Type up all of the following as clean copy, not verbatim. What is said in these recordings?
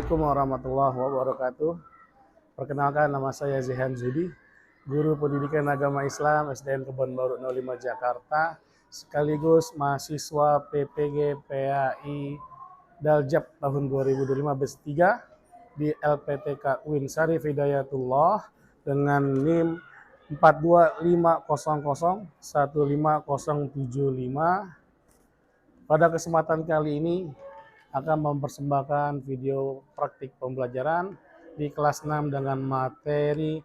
Assalamualaikum warahmatullahi wabarakatuh. Perkenalkan, nama saya Zihan Zudi, Guru Pendidikan Agama Islam SDN Kebon Baru 05 Jakarta, sekaligus mahasiswa PPG PAI Daljab tahun 2015 di LPTK UIN Syarif Hidayatullah dengan NIM 42500150075. Pada kesempatan kali ini akan mempersembahkan video praktik pembelajaran di kelas 6 dengan materi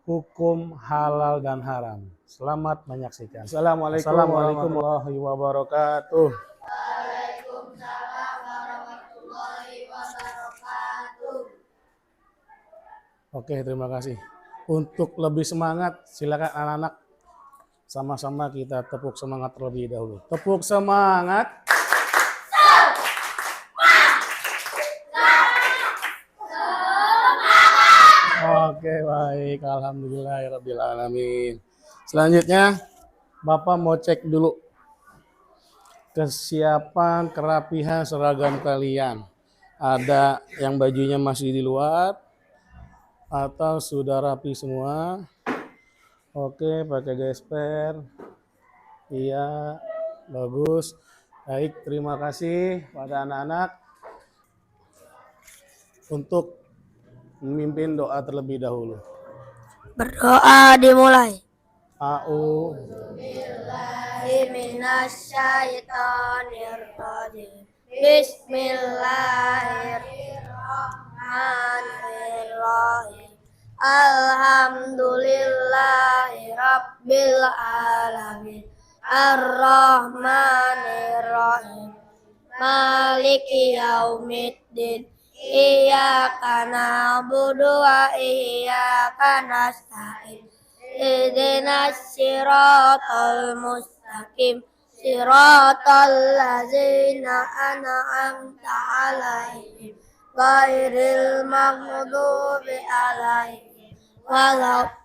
hukum halal dan haram. Selamat menyaksikan. Assalamualaikum warahmatullahi wabarakatuh. Waalaikumsalam warahmatullahi wabarakatuh. Oke, terima kasih. Untuk lebih semangat, silakan anak-anak sama-sama kita tepuk semangat terlebih dahulu. Tepuk semangat. Oke, baik. Alhamdulillahirabbil alamin. Selanjutnya, Bapak mau cek dulu kesiapan, kerapihan seragam kalian. Ada yang bajunya masih di luar atau sudah rapi semua? Oke, pakai gesper. Iya, bagus. Baik, terima kasih pada anak-anak. Untuk memimpin doa terlebih dahulu. Berdoa dimulai. Minasyaitonirrajim. Bismillahirrahmanirrahim. Alhamdulillahi rabbil alamin. Ar-Rahmanirrahim. Maliki yaumiddin. Iyyaka na'budu wa iyyaka nasta'in. Ihdinas siratal mustaqim. Siratal ladzina an'amta 'alaihim ghairil maghdubi 'alaihim waladdallin.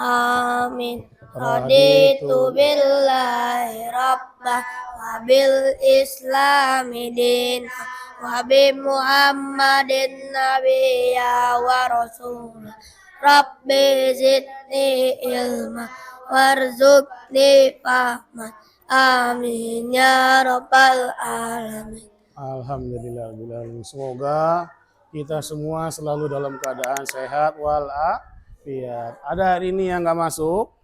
Amin. Raditu billahi rabbah wa bil islami dinah wa bi Muhammadin nabiyya wa rasulah. Rabbi zidni ilma warzuqni fahman. Amin ya rabbal alamin. Alhamdulillah. Semoga kita semua selalu dalam keadaan sehat walafiat. Ada hari ini yang nggak masuk?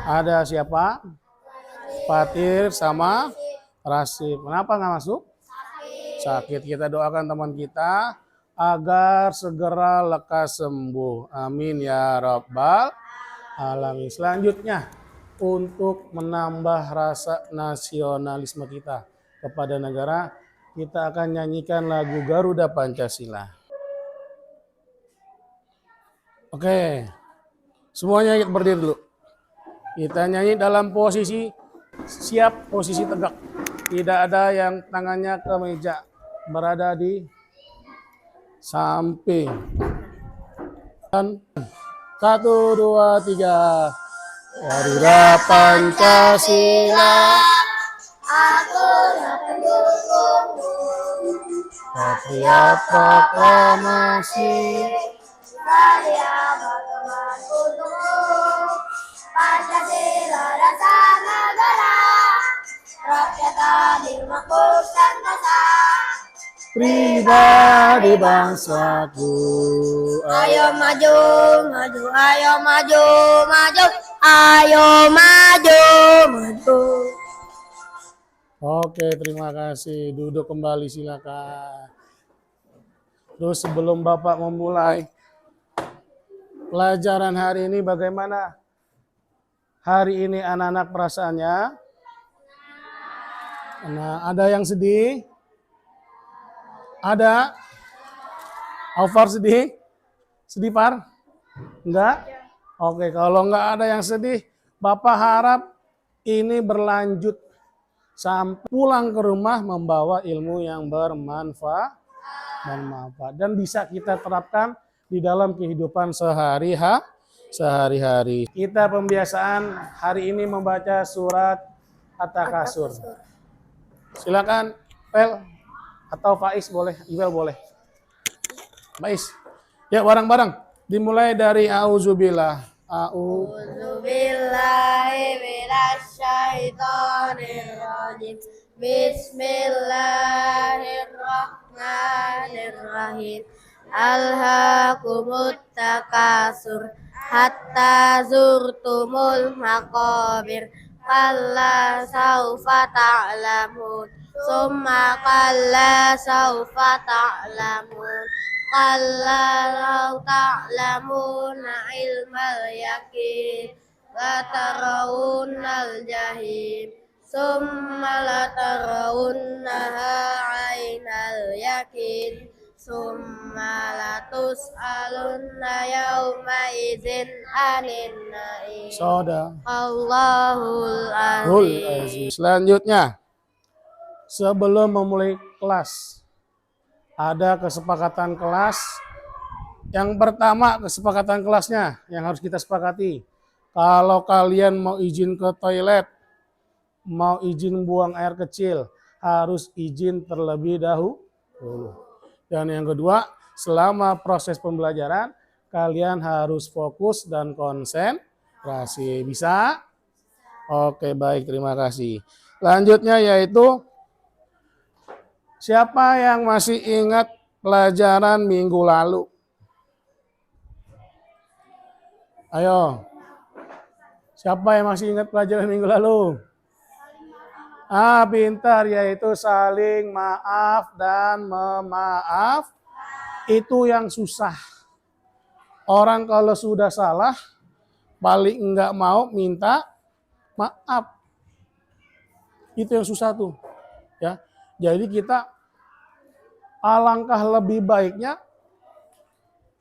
Ada siapa? Fatir sama Rasif. Kenapa nggak masuk? Sakit. Kita doakan teman kita agar segera lekas sembuh. Amin ya rabbal alamin. Selanjutnya, untuk menambah rasa nasionalisme kita kepada negara, kita akan nyanyikan lagu Garuda Pancasila. Oke, semuanya berdiri dulu. Kita nyanyi dalam posisi siap, posisi tegak. Tidak ada yang tangannya ke meja, berada di samping. Dan 1, 2, 3. Garuda Pancasila, Aku pendukungmu. Satria Proklamasi. Saya berteman untukmu. Pancasila dasar negara. Rakyat adil makmur sentosa. Pribadi bangsaku. Ayo maju, maju, ayo maju, maju. Ayo maju, maju. Oke, terima kasih. Duduk kembali silakan. Terus sebelum Bapak memulai pelajaran hari ini, bagaimana hari ini anak-anak perasaannya? Nah, ada yang sedih? Ada? Aufar sedih? Sedih, Par? Enggak? Oke, kalau enggak ada yang sedih, Bapak harap ini berlanjut sampai pulang ke rumah membawa ilmu yang bermanfaat dan bisa kita terapkan di dalam kehidupan sehari-hari. Kita pembiasaan hari ini membaca surat At-Takasur. Silakan, Pel. Atau Faiz boleh, Iwel boleh. Faiz. Ya, bareng-bareng. Dimulai dari auzubillah. A'udzubillahi minasyaitonirrajim. Bismillahirrahmanirrahim. Alhaakumut takasur hatta zurtumul maqabir. Kalla saufa ta'lamun. Summa kalla saufa ta'lamun. Kalla law ta'lamuna ilmal yakin latarawunnal jahim summa latarawunnaha ainal yakin summa latus'alunna yawma idzin anin na'im. Soda. Allahul azim. Selanjutnya, sebelum memulai kelas, ada kesepakatan kelas. Yang pertama, kesepakatan kelasnya yang harus kita sepakati. Kalau kalian mau izin ke toilet, mau izin buang air kecil, harus izin terlebih dahulu. Dan yang kedua, selama proses pembelajaran, kalian harus fokus dan konsentrasi. Bisa? Oke, baik, terima kasih. Lanjutnya yaitu, siapa yang masih ingat pelajaran minggu lalu? Ayo. Siapa yang masih ingat pelajaran minggu lalu? Pintar, yaitu saling maaf dan memaaf. Itu yang susah. Orang kalau sudah salah, paling enggak mau minta maaf. Itu yang susah tuh. Ya. Jadi kita alangkah lebih baiknya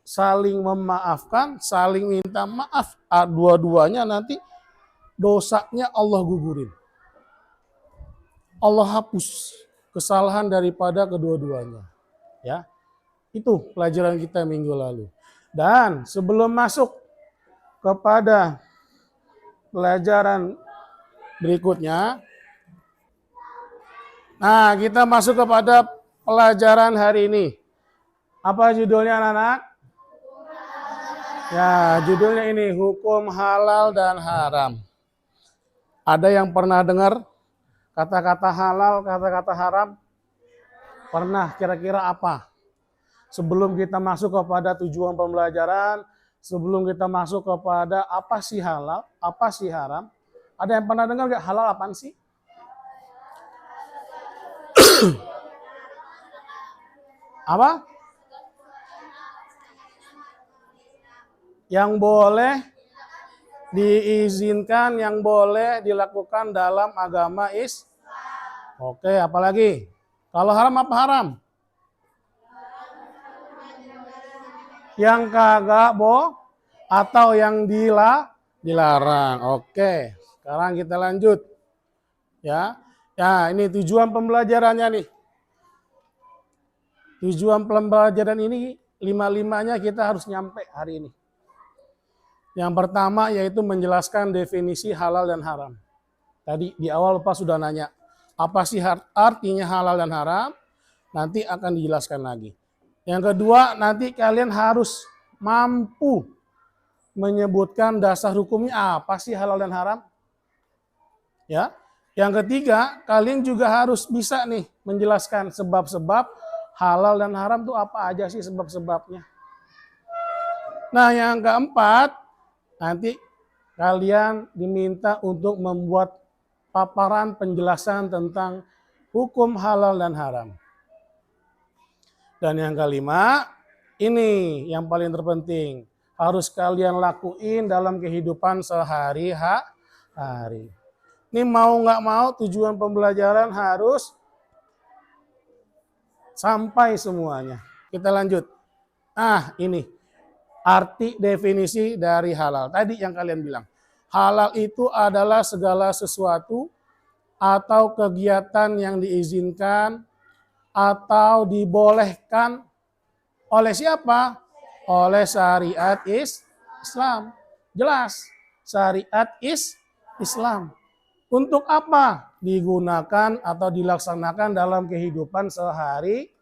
saling memaafkan, saling minta maaf. Dua-duanya nanti dosanya Allah gugurin. Allah hapus kesalahan daripada kedua-duanya. Ya. Itu pelajaran kita minggu lalu. Dan sebelum masuk kepada pelajaran berikutnya, nah, kita masuk kepada pelajaran hari ini. Apa judulnya, anak-anak? Ya, judulnya ini, hukum halal dan haram. Ada yang pernah dengar kata-kata halal, kata-kata haram? Pernah, kira-kira apa? Sebelum kita masuk kepada tujuan pembelajaran, sebelum kita masuk kepada apa sih halal, apa sih haram, ada yang pernah dengar nggak halal apaan sih? Apa? Yang boleh diizinkan, yang boleh dilakukan dalam agama Oke, apalagi? Kalau haram apa haram? Yang kagak atau yang dilarang. Oke, sekarang kita lanjut. Ya, ini tujuan pembelajarannya nih. Tujuan pembelajaran ini 5-5-nya kita harus nyampe hari ini. Yang pertama yaitu menjelaskan definisi halal dan haram. Tadi di awal Pak sudah nanya, apa sih artinya halal dan haram? Nanti akan dijelaskan lagi. Yang kedua, nanti kalian harus mampu menyebutkan dasar hukumnya apa sih halal dan haram. Ya. Yang ketiga, kalian juga harus bisa nih menjelaskan sebab-sebab halal dan haram itu apa aja sih sebab-sebabnya. Nah, yang keempat, nanti kalian diminta untuk membuat paparan penjelasan tentang hukum halal dan haram. Dan yang kelima, ini yang paling terpenting, harus kalian lakuin dalam kehidupan sehari-hari. Ini mau nggak mau tujuan pembelajaran harus sampai semuanya. Kita lanjut. Ini arti definisi dari halal. Tadi yang kalian bilang. Halal itu adalah segala sesuatu atau kegiatan yang diizinkan atau dibolehkan oleh siapa? Oleh syariat Islam. Jelas. Syariat Islam. Untuk apa digunakan atau dilaksanakan dalam kehidupan sehari-hari?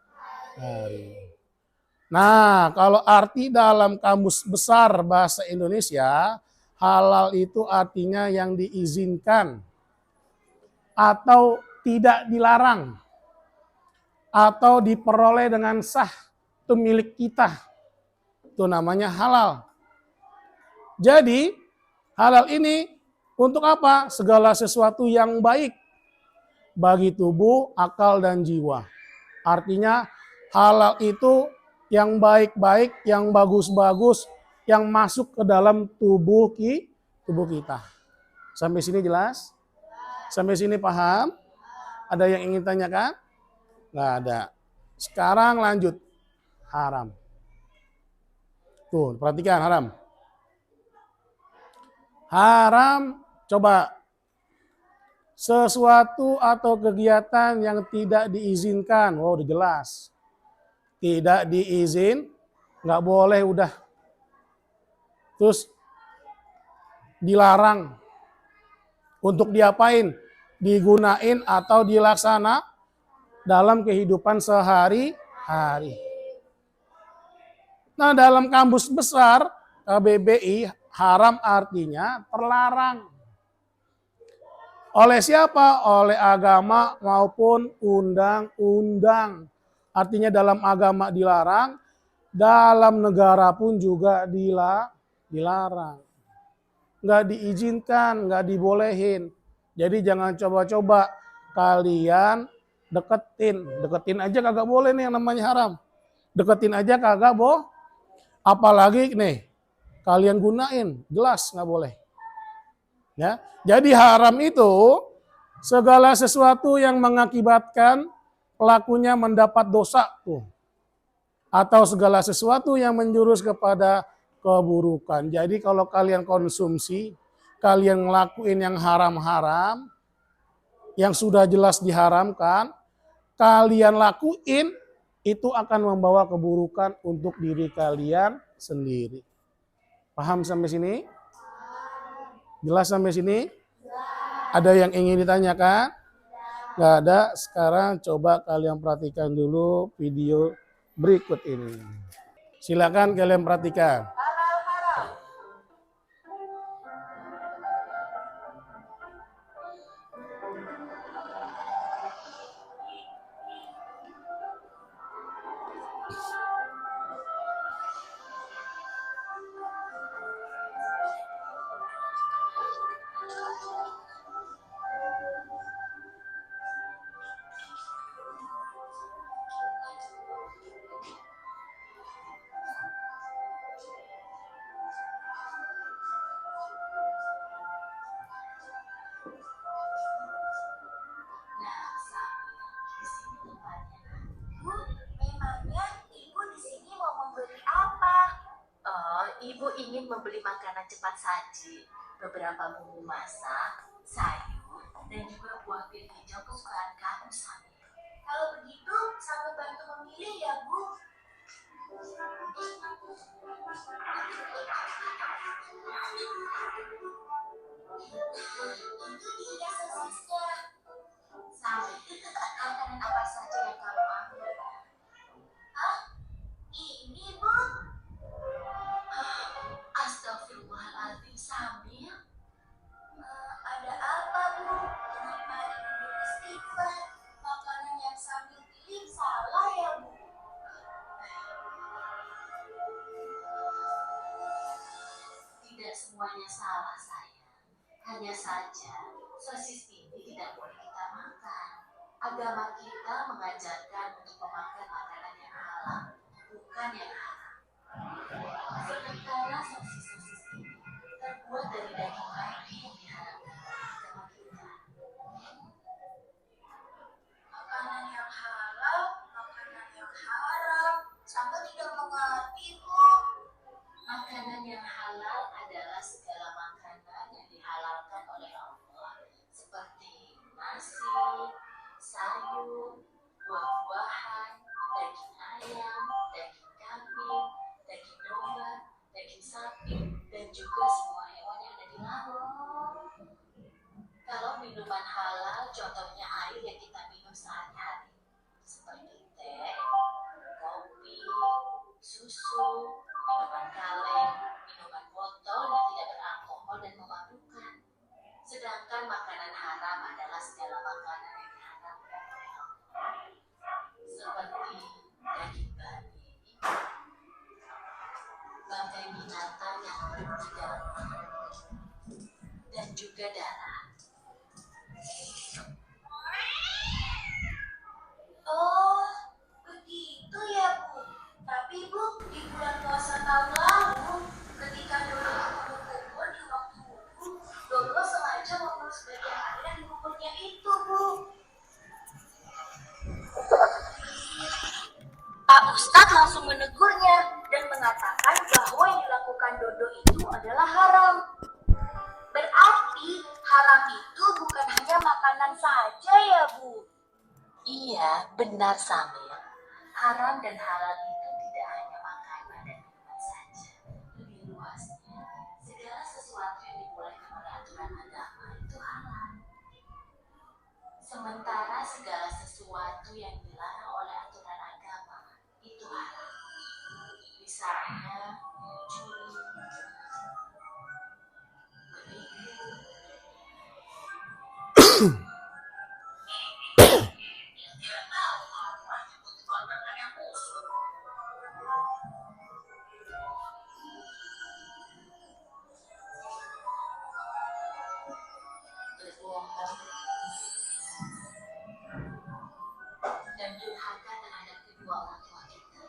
Nah, kalau arti dalam Kamus Besar Bahasa Indonesia, halal itu artinya yang diizinkan atau tidak dilarang atau diperoleh dengan sah, itu milik kita. Itu namanya halal. Jadi, halal ini untuk apa? Segala sesuatu yang baik bagi tubuh, akal, dan jiwa. Artinya halal itu yang baik-baik, yang bagus-bagus, yang masuk ke dalam tubuh kita. Sampai sini jelas? Sampai sini paham? Ada yang ingin tanyakan? Nggak ada. Sekarang lanjut. Haram. Tuh, perhatikan haram. Haram, coba. Sesuatu atau kegiatan yang tidak diizinkan. Wow, udah jelas. Tidak diizin, nggak boleh udah. Terus dilarang untuk diapain? Digunain atau dilaksana dalam kehidupan sehari-hari. Nah, dalam Kamus Besar KBBI, haram artinya terlarang. Oleh siapa? Oleh agama maupun undang-undang. Artinya dalam agama dilarang, dalam negara pun juga dilarang. Nggak diizinkan, nggak dibolehin. Jadi jangan coba-coba kalian deketin aja kagak boleh nih yang namanya haram. Deketin aja kagak apalagi nih kalian gunain, jelas nggak boleh. Ya, jadi haram itu segala sesuatu yang mengakibatkan pelakunya mendapat dosa tuh, atau segala sesuatu yang menjurus kepada keburukan. Jadi kalau kalian konsumsi, kalian ngelakuin yang haram-haram, yang sudah jelas diharamkan, kalian lakuin, itu akan membawa keburukan untuk diri kalian sendiri. Paham sampai sini? Jelas sampai sini? Ada yang ingin ditanyakan? Nggak ada. Sekarang coba kalian perhatikan dulu video berikut ini. Silakan kalian perhatikan. Ibu ingin membeli makanan cepat saji, beberapa bumbu masak, sayur, dan juga buah pir hijau kesukaan kamu, Sami. Kalau begitu, sambil bantu memilih ya, Bu. Itu dia sosisnya. Sami, makanan apa saja yang kamu ambil? Hah? Ini, Bu? Astagfirullahaladzim, Sambil. Ada apa, Bu? Kenapa Ibu istighfar? Makanan yang Sambil pilih salah ya, Bu? Tidak semuanya salah, sayang. Hanya saja, sosis ini tidak boleh kita makan. Agama kita mengajarkan untuk memakan makanan yang halal, bukan yang haram. Sementara sosis-sosis ini terbuat dari daging babi yang diharamkan agama kita. Makanan yang halal, makanan yang haram. Sampai tidak mengerti, Bu. Makanan yang halal adalah segala makanan yang dihalalkan oleh Allah, seperti nasi, sayur, buah-buahan, Contohnya air yang kita minum sehari-hari, seperti teh, kopi, susu, minuman kaleng, minuman botol yang tidak beralkohol dan memabukkan. Sedangkan makanan haram adalah segala makanan yang diharamkan oleh Allah, seperti daging babi, bangkai binatang yang bertiga, dan juga darah. Oh, begitu ya Bu. Tapi Bu, di bulan puasa tahun lalu, ketika Dodo kumpul-kumpul di waktu wudhu, Dodo sengaja mengurus bagian air yang dikumpulnya itu, Bu. Pak Ustadz langsung menegurnya dan mengatakan bahwa yang dilakukan Dodo itu adalah haram. Berarti haram itu bukan hanya makanan saja ya Bu? Iya, benar Samir. Haram dan halal itu tidak hanya makanan dan minuman saja. Lebih luasnya, segala sesuatu yang dibolehkan oleh aturan agama itu halal. Sementara segala sesuatu yang dilarang oleh aturan agama itu haram. Misalnya, mencuri, menipu, berbohong, dan durhaka terhadap kedua orang tua kita.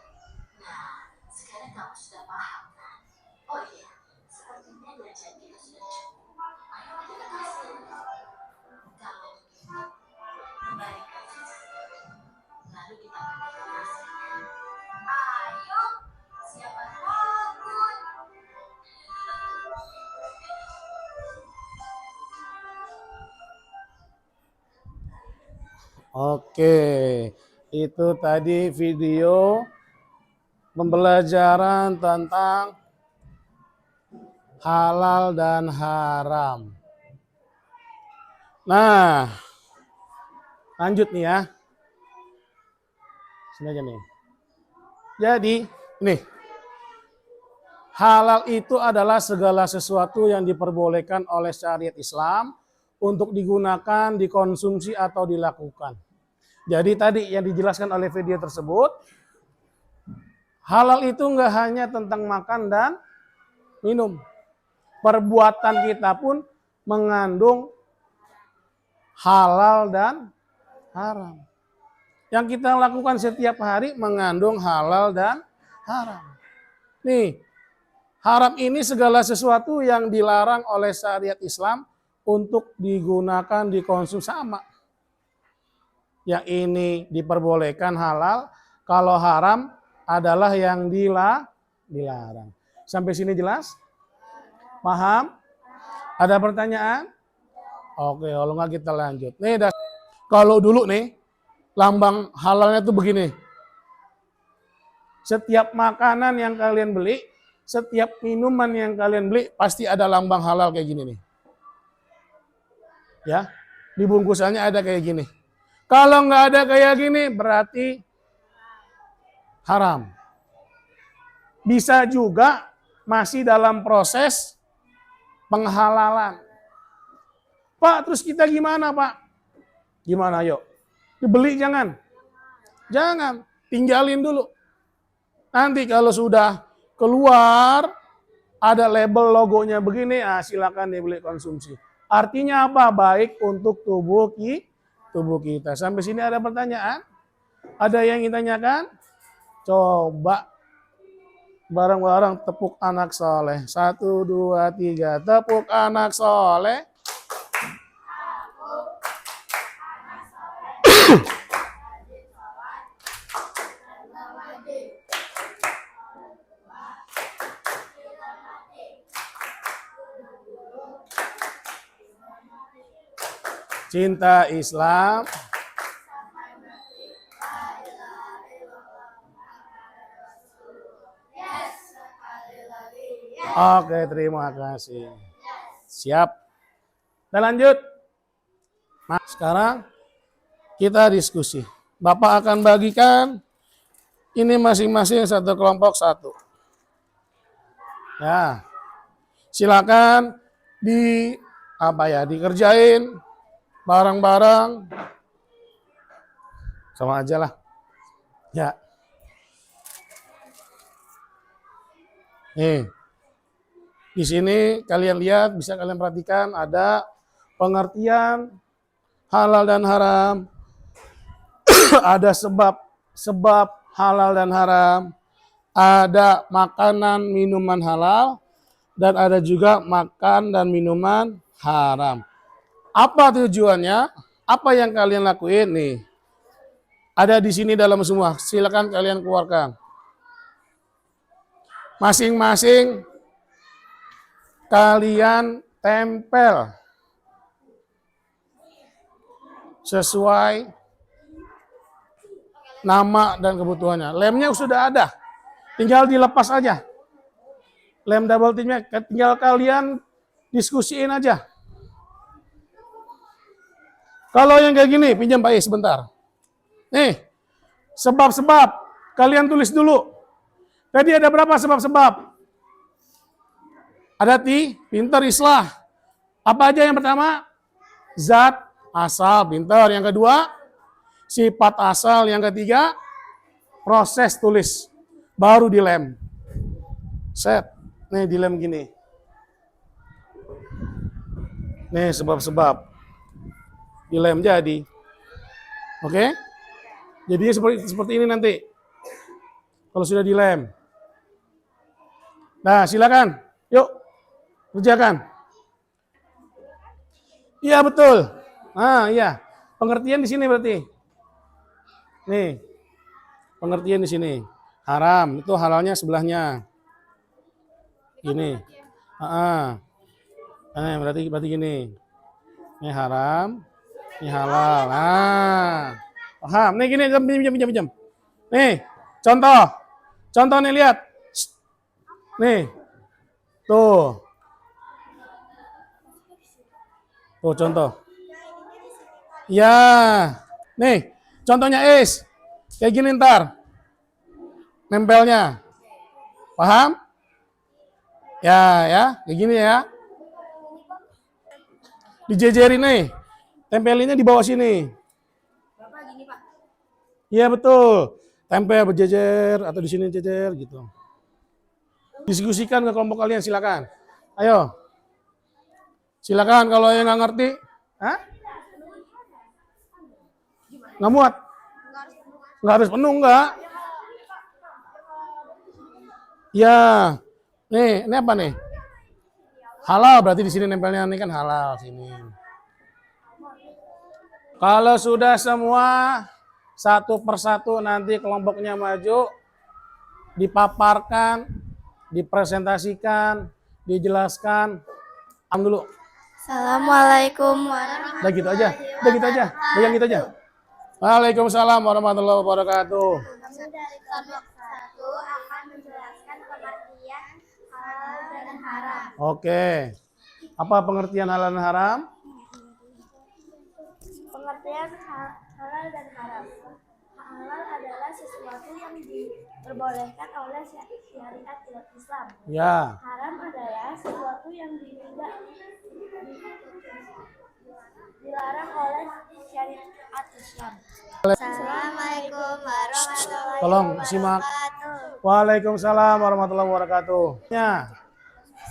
Nah, sekarang kamu sudah paham kan? Oh iya, sepertinya belajar kita sudah cukup. Ayo kita kasih. Kalau begitu, kembalikan saja. Lalu kita meditasikan. Ayo, siapa takut? Oke, itu tadi video pembelajaran tentang halal dan haram. Nah, lanjut nih ya. Sini aja nih. Jadi, nih. Halal itu adalah segala sesuatu yang diperbolehkan oleh syariat Islam untuk digunakan, dikonsumsi, atau dilakukan. Jadi tadi yang dijelaskan oleh video tersebut, halal itu nggak hanya tentang makan dan minum. Perbuatan kita pun mengandung halal dan haram. Yang kita lakukan setiap hari mengandung halal dan haram. Nih, haram ini segala sesuatu yang dilarang oleh syariat Islam untuk digunakan, dikonsumsi sama. Yang ini diperbolehkan halal, kalau haram adalah yang dilarang. Sampai sini jelas? Paham? Ada pertanyaan? Oke, kalau nggak kita lanjut. Nih, kalau dulu nih, lambang halalnya tuh begini. Setiap makanan yang kalian beli, setiap minuman yang kalian beli, pasti ada lambang halal kayak gini nih. Ya, di bungkusannya ada kayak gini. Kalau nggak ada kayak gini, berarti haram. Bisa juga masih dalam proses penghalalan. Pak, terus kita gimana, Pak? Gimana, yuk? Dibeli jangan. Jangan, tinggalin dulu. Nanti kalau sudah keluar, ada label logonya begini, silakan dibeli konsumsi. Artinya apa? Baik untuk tubuh kita. Sampai sini ada pertanyaan? Ada yang ingin tanyakan? Coba bareng-bareng tepuk anak soleh. 1, 2, 3. Tepuk anak soleh. Cinta Islam. Oke, terima kasih. Siap. Kita lanjut. Nah, sekarang kita diskusi. Bapak akan bagikan ini masing-masing satu kelompok satu. Ya, silakan dikerjain bareng-bareng, sama aja lah. Ya, nih di sini kalian lihat, bisa kalian perhatikan ada pengertian halal dan haram, ada sebab halal dan haram, ada makanan minuman halal, dan ada juga makan dan minuman haram. Apa tujuannya? Apa yang kalian lakuin nih? Ada di sini dalam semua. Silakan kalian keluarkan. Masing-masing kalian tempel sesuai nama dan kebutuhannya. Lemnya sudah ada, tinggal dilepas aja. Lem double tinnya tinggal kalian diskusiin aja. Kalau yang kayak gini, pinjam Pak sebentar. Nih, sebab-sebab kalian tulis dulu. Tadi ada berapa sebab-sebab? Ada pinter, islah. Apa aja yang pertama? Zat, asal, pinter. Yang kedua, sifat asal. Yang ketiga, proses tulis. Baru dilem. Set. Nih dilem gini. Nih sebab-sebab. Dilem jadi. Oke? Jadinya seperti ini nanti. Kalau sudah dilem. Nah, silakan. Yuk. Kerjakan. Iya, betul. Nah, iya. Pengertian di sini berarti. Nih. Pengertian di sini. Haram, itu halalnya sebelahnya. Gini. Berarti gini. Ini haram, ini halal. Nah, paham? Nih gini, pinjam. Nih, contoh. Contoh nih, lihat. Nih. Tuh. Tuh contoh. Ya. Nih, contohnya is. Kayak gini ntar. Nempelnya. Paham? Ya, kayak gini ya. Dijejerin nih. Tempelinnya di bawah sini. Bapak gini, Pak. Iya, betul. Tempel berjejer atau di sini jejer gitu. Diskusikan ke kelompok kalian, silakan. Ayo. Silakan kalau yang nggak ngerti. Hah? Nggak muat? Nggak harus penuh, nggak? Ya. Nih, ini apa nih? Halal, berarti di sini nempelnya ini kan halal sini. Kalau sudah semua satu persatu nanti kelompoknya maju, dipaparkan, dipresentasikan, dijelaskan. Am dulu. Assalamualaikum warahmatullahi Udah gitu aja. Yang gitu aja. Waalaikumsalam warahmatullahi wabarakatuh. Kami dari kelompok 1 akan menjelaskan pengertian halal dan haram. Oke. Apa pengertian halal dan haram? Pengertian halal dan haram. Halal adalah sesuatu yang diperbolehkan oleh syariat Islam. Ya. Haram adalah sesuatu yang dilarang oleh syariat Islam. Assalamualaikum warahmatullahi Tolong simak. Waalaikumsalam warahmatullahi wabarakatuh. Ya.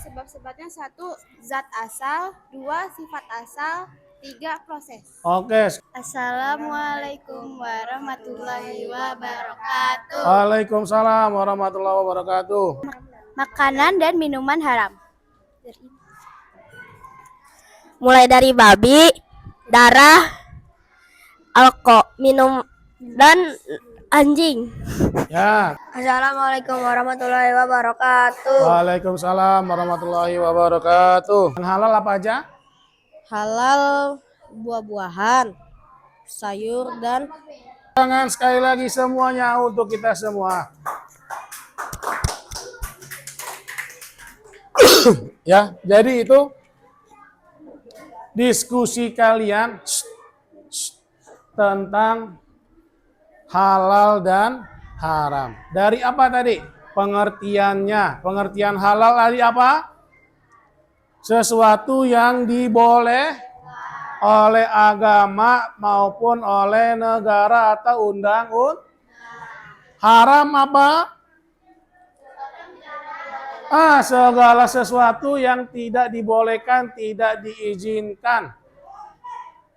Sebab-sebabnya 1. Zat asal, 2. Sifat asal, 3. Proses. Oke. Assalamualaikum warahmatullahi wabarakatuh. Waalaikumsalam warahmatullahi wabarakatuh. Makanan dan minuman haram. Mulai dari babi, darah, minum dan anjing. Ya. Assalamualaikum warahmatullahi wabarakatuh. Waalaikumsalam warahmatullahi wabarakatuh. Yang halal apa aja? Halal buah-buahan, sayur dan Tangan sekali lagi semuanya untuk kita semua. Ya, jadi itu diskusi kalian. tentang halal dan haram. Dari apa tadi? Pengertiannya. Pengertian halal tadi apa? Sesuatu yang diboleh oleh agama maupun oleh negara atau undang-undang. Haram apa? Segala sesuatu yang tidak dibolehkan, tidak diizinkan.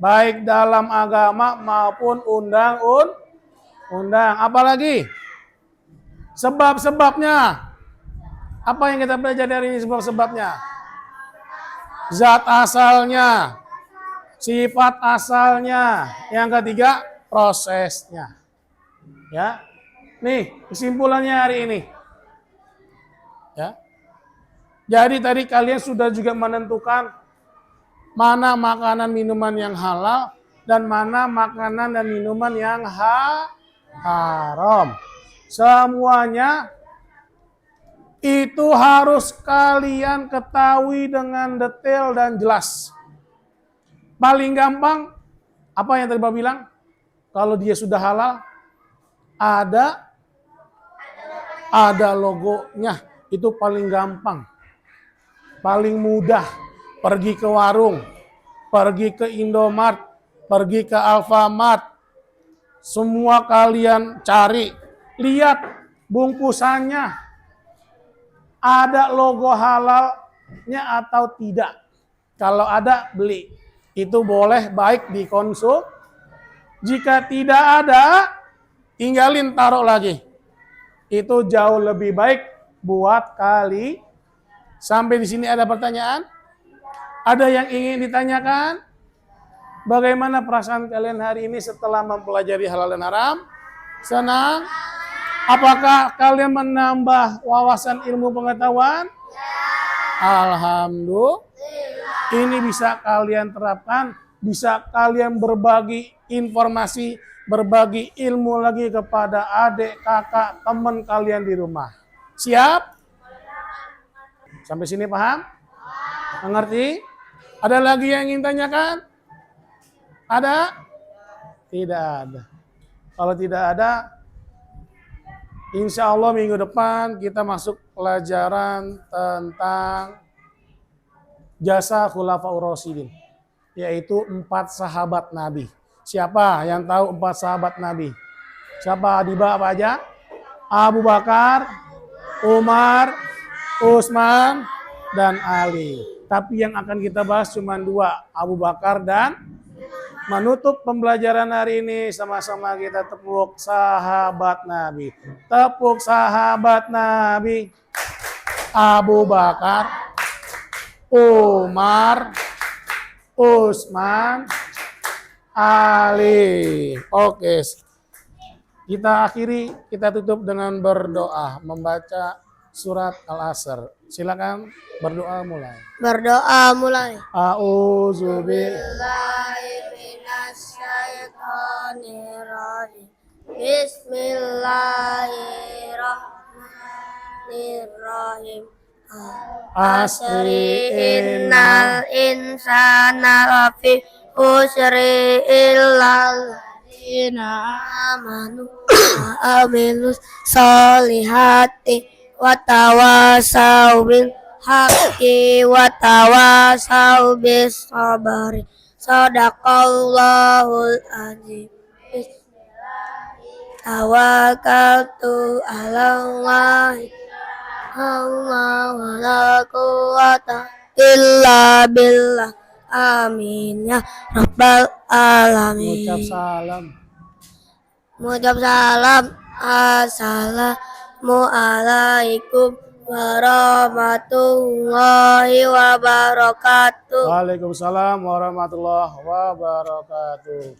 Baik dalam agama maupun undang-undang. Apalagi? Sebab-sebabnya. Apa yang kita belajar dari ini sebab-sebabnya? Zat asalnya. Sifat asalnya. Yang ketiga, prosesnya. Ya. Nih, kesimpulannya hari ini. Ya. Jadi tadi kalian sudah juga menentukan mana makanan minuman yang halal dan mana makanan dan minuman yang haram. Semuanya itu harus kalian ketahui dengan detail dan jelas. Paling gampang, apa yang tadi Bapak bilang? Kalau dia sudah halal, ada logonya. Itu paling gampang. Paling mudah. Pergi ke warung, pergi ke Indomart, pergi ke Alfamart. Semua kalian cari. Lihat bungkusannya. Ada logo halalnya atau tidak. Kalau ada, beli. Itu boleh baik dikonsum. Jika tidak ada, tinggalin, taruh lagi. Itu jauh lebih baik buat kali. Sampai di sini ada pertanyaan? Ada yang ingin ditanyakan? Bagaimana perasaan kalian hari ini setelah mempelajari halal dan haram? Senang? Apakah kalian menambah wawasan ilmu pengetahuan? Alhamdulillah. Ini bisa kalian terapkan, bisa kalian berbagi informasi, berbagi ilmu lagi kepada adik, kakak, teman kalian di rumah. Siap? Sampai sini paham? Mengerti? Ada lagi yang ingin tanyakan? Ada? Tidak ada. Kalau tidak ada, insya Allah minggu depan kita masuk pelajaran tentang jasa Khulafaur Rasyidin, yaitu 4 sahabat Nabi. Siapa yang tahu 4 sahabat Nabi? Siapa? Diba apa aja? Abu Bakar, Umar, Utsman, dan Ali. Tapi yang akan kita bahas cuma 2, Abu Bakar dan menutup pembelajaran hari ini sama-sama kita tepuk sahabat Nabi. Tepuk sahabat Nabi. Abu Bakar, Umar, Utsman, Ali. Oke. Kita akhiri, kita tutup dengan berdoa, membaca surat Al-Asr. Silakan berdoa mulai. Berdoa mulai. Bismillahirrahmanirrahim. Asri innal insana lafi khusri illal ladzina amanu wa amilus solihati wa tawasau bil haqqi wa tawasau bis sabari. Sadaqallahul azim. Tawakkaltu 'alallahi wa la quwwata illa billah. Amin ya rabbal alamin. Ucap salam. Mengucap salam. Assalamualaikum warahmatullahi wabarakatuh. Waalaikumsalam warahmatullahi wabarakatuh.